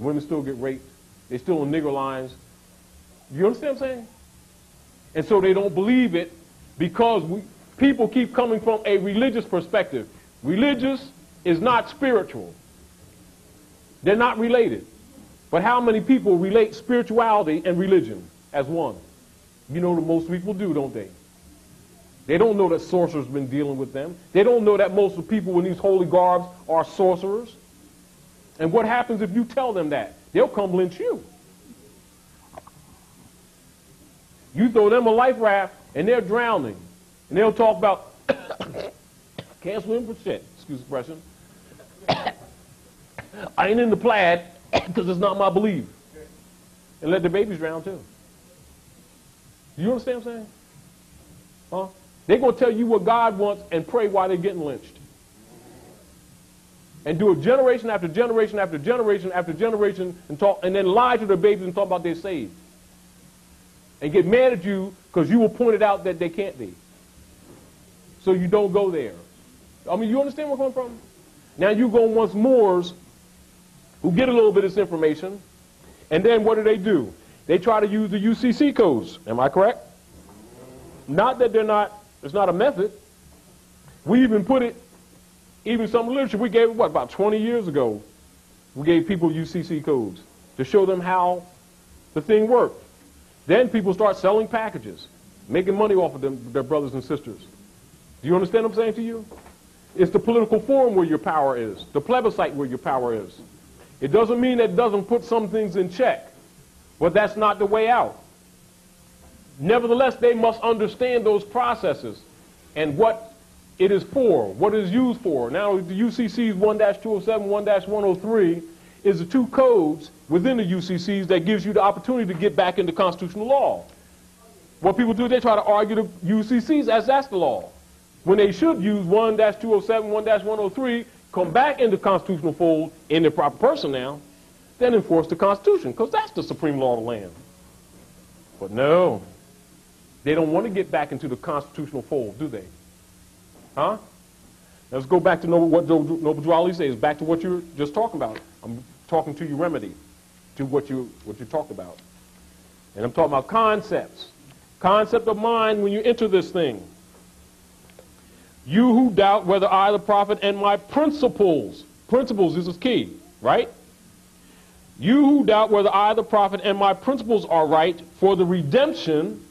Women still get raped. They still on nigger lines. You understand what I'm saying? And so they don't believe it because people keep coming from a religious perspective. Religious is not spiritual. They're not related. But how many people relate spirituality and religion as one? You know that most people do, don't they? They don't know that sorcerers have been dealing with them. They don't know that most of the people in these holy garbs are sorcerers. And what happens if you tell them that? They'll come lynch you. You throw them a life raft and they're drowning. And they'll talk about, can't swim for shit, excuse the expression. I ain't in the plaid because it's not my belief. And let the babies drown too. You understand what I'm saying? Huh? They're going to tell you what God wants and pray while they're getting lynched. And do it generation after generation after generation after generation and then lie to their babies and talk about they're saved. And get mad at you because you will point it out that they can't be. So you don't go there. I mean, you understand where I'm coming from? Now you go once more who get a little bit of this information, and then what do? They try to use the UCC codes. Am I correct? Not that it's not a method. We even put it, even some literature, we gave it, about 20 years ago, we gave people UCC codes to show them how the thing worked. Then people start selling packages, making money off of them, their brothers and sisters. Do you understand what I'm saying to you? It's the political forum where your power is, the plebiscite where your power is. It doesn't mean that it doesn't put some things in check, but that's not the way out. Nevertheless, they must understand those processes and what it is for, what it is used for. Now, the UCC's 1-207, 1-103 is the two codes within the UCCs that gives you the opportunity to get back into constitutional law. What people do, they try to argue the UCCs as that's the law, when they should use 1-207, 1-103, come back into constitutional fold in the proper person now, then enforce the Constitution, because that's the supreme law of the land. But no, they don't want to get back into the constitutional fold, do they? Huh? Let's go back to what Noble Drew Ali says, back to what you were just talking about. I'm talking to you remedy, to what you talked about. And I'm talking about concepts. Concept of mind when you enter this thing. You who doubt whether I, the prophet, and my principles, this is key, right? You who doubt whether I, the prophet, and my principles are right for the redemption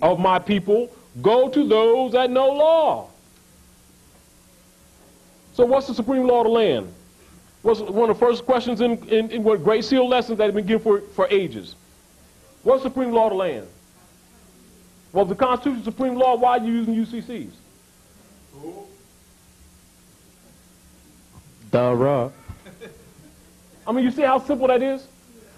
of my people, go to those that know law. So what's the supreme law of the land? What's one of the first questions in what Great Seal lessons that have been given for ages? What's the supreme law of the land? Well, the Constitution, supreme law, why are you using UCCs? Duh. I mean, you see how simple that is?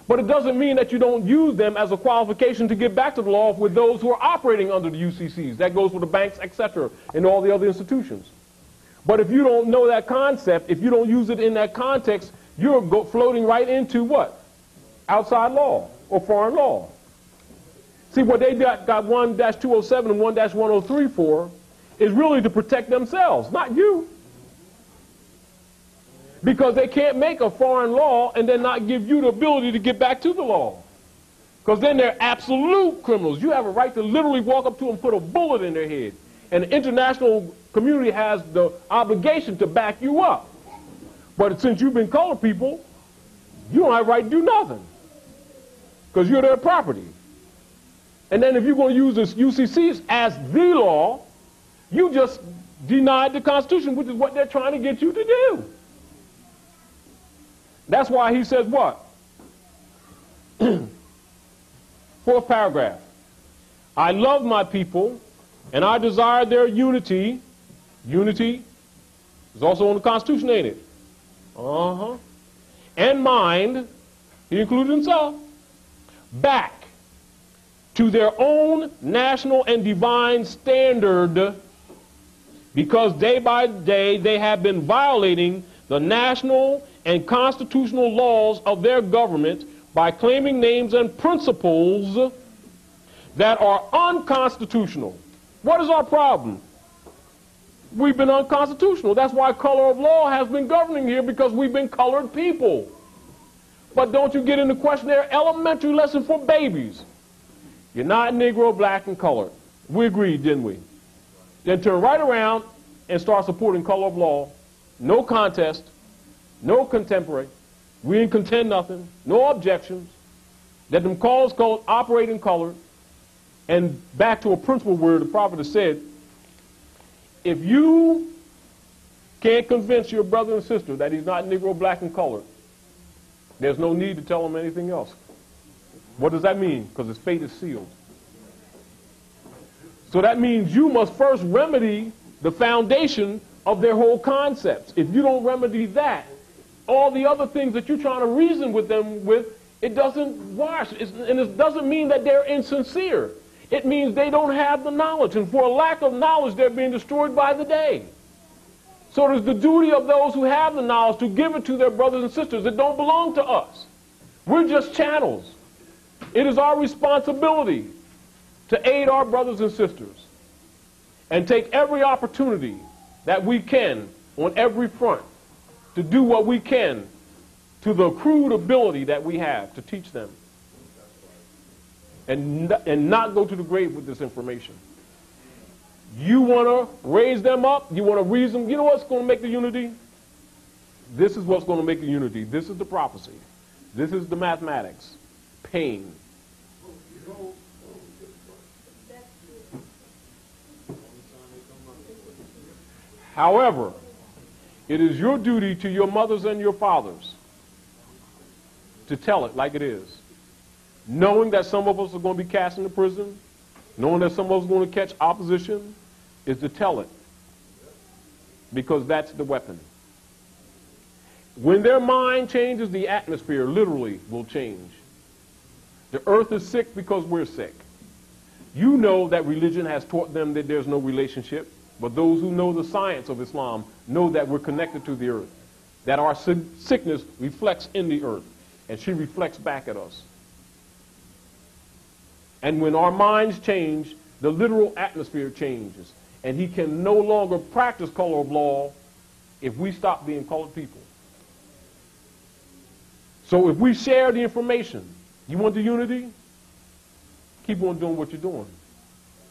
But it doesn't mean that you don't use them as a qualification to get back to the law with those who are operating under the UCCs. That goes for the banks, etc., and all the other institutions. But if you don't know that concept, if you don't use it in that context, you're floating right into what? Outside law or foreign law. See, what they got 1-207 and 1-103 for is really to protect themselves, not you. Because they can't make a foreign law and then not give you the ability to get back to the law. Because then they're absolute criminals. You have a right to literally walk up to them and put a bullet in their head. And the international community has the obligation to back you up. But since you've been colored people, you don't have a right to do nothing. Because you're their property. And then if you're going to use this UCCs as the law, you just denied the Constitution, which is what they're trying to get you to do. That's why he says what? Fourth paragraph. I love my people, and I desire their unity. Unity is also in the Constitution, ain't it? And mind, he included himself, back to their own national and divine standard, because day by day they have been violating the national and constitutional laws of their government by claiming names and principles that are unconstitutional. What is our problem? We've been unconstitutional. That's why color of law has been governing here, because we've been colored people. But don't you get in the questionnaire, elementary lesson for babies. You're not Negro, black, and colored. We agreed, didn't we? Then turn right around and start supporting color of law. No contest, no contemporary. We didn't contend nothing, no objections. Let them cause code, operate in color. And back to a principle where the prophet has said, if you can't convince your brother and sister that he's not Negro, black, and colored, there's no need to tell him anything else. What does that mean? Because his fate is sealed. So that means you must first remedy the foundation of their whole concepts. If you don't remedy that, all the other things that you're trying to reason with them with, it doesn't wash. And it doesn't mean that they're insincere. It means they don't have the knowledge. And for a lack of knowledge, they're being destroyed by the day. So it is the duty of those who have the knowledge to give it to their brothers and sisters that don't belong to us. We're just channels. It is our responsibility to aid our brothers and sisters and take every opportunity that we can on every front to do what we can to the crude ability that we have to teach them and not go to the grave with this information. You want to raise them up, you want to reason, you know what's going to make the unity? This is what's going to make the unity. This is the prophecy. This is the mathematics. Pain. However, it is your duty to your mothers and your fathers to tell it like it is. Knowing that some of us are going to be cast into prison, knowing that some of us are going to catch opposition, is to tell it. Because that's the weapon. When their mind changes, the atmosphere literally will change. The earth is sick because we're sick. You know that religion has taught them that there's no relationship. But those who know the science of Islam know that we're connected to the earth, that our sickness reflects in the earth, and she reflects back at us. And when our minds change, the literal atmosphere changes, and he can no longer practice color of law if we stop being colored people. So if we share the information, you want the unity? Keep on doing what you're doing.